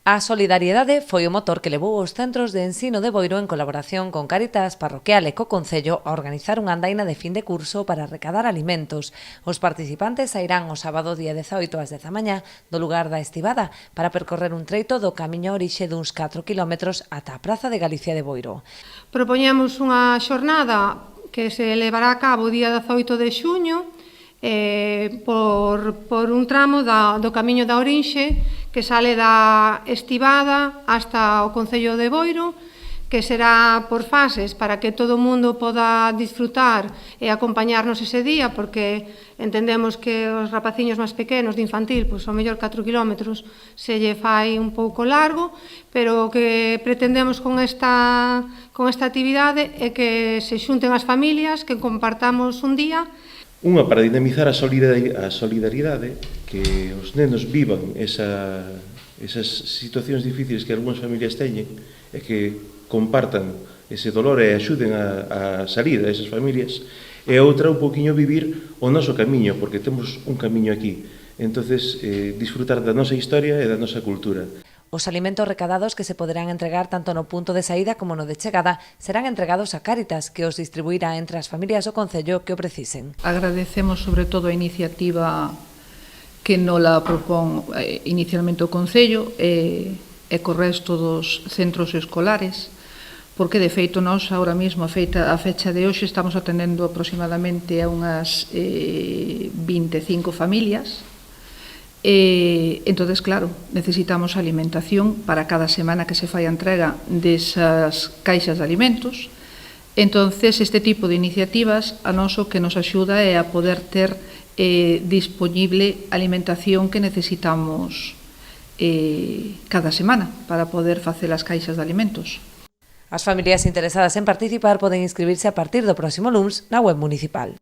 A solidariedade foi o motor que levou os centros de ensino de Boiro en colaboración con Cáritas Parroquial e co Concello a organizar unha andaina de fin de curso para recadar alimentos. Os participantes sairán o sábado día 18 ás 10 da mañá do lugar da Estivada para percorrer un treito do camiño orixe duns 4 km ata a Praza de Galicia de Boiro. Propoñemos unha xornada que se levará a cabo o día 18 de xuño por un tramo do camiño da Orinxe que sale da Estivada hasta o Concello de Boiro, que será por fases para que todo o mundo poda disfrutar e acompañarnos ese día, porque entendemos que os rapaciños máis pequenos de infantil, pois ao mellor 4 km se lle fai un pouco largo, pero o que pretendemos con esta actividade é que se xunten as familias, que compartamos un día. Unha para dinamizar a solidariedade, que os nenos vivan esas situacións difíciles que algunhas familias teñen e que compartan ese dolor e axuden a salir a esas familias, e outra un poquinho vivir o noso camiño, porque temos un camiño aquí, entonces disfrutar da nosa historia e da nosa cultura. Os alimentos recadados que se poderán entregar tanto no punto de saída como no de chegada serán entregados a Cáritas, que os distribuirá entre as familias do Concello que o precisen. Agradecemos sobre todo a iniciativa que nola propón inicialmente o Concello e co resto dos centros escolares, porque de feito nós agora mesmo a fecha de hoxe estamos atendendo aproximadamente a unhas 25 familias. Entonces, claro, necesitamos alimentación para cada semana que se fai a entrega desas caixas de alimentos. Entonces, este tipo de iniciativas a nós o que nos axuda é a poder ter disponible alimentación que necesitamos cada semana para poder facer as caixas de alimentos. As familias interesadas en participar poden inscribirse a partir do próximo luns na web municipal.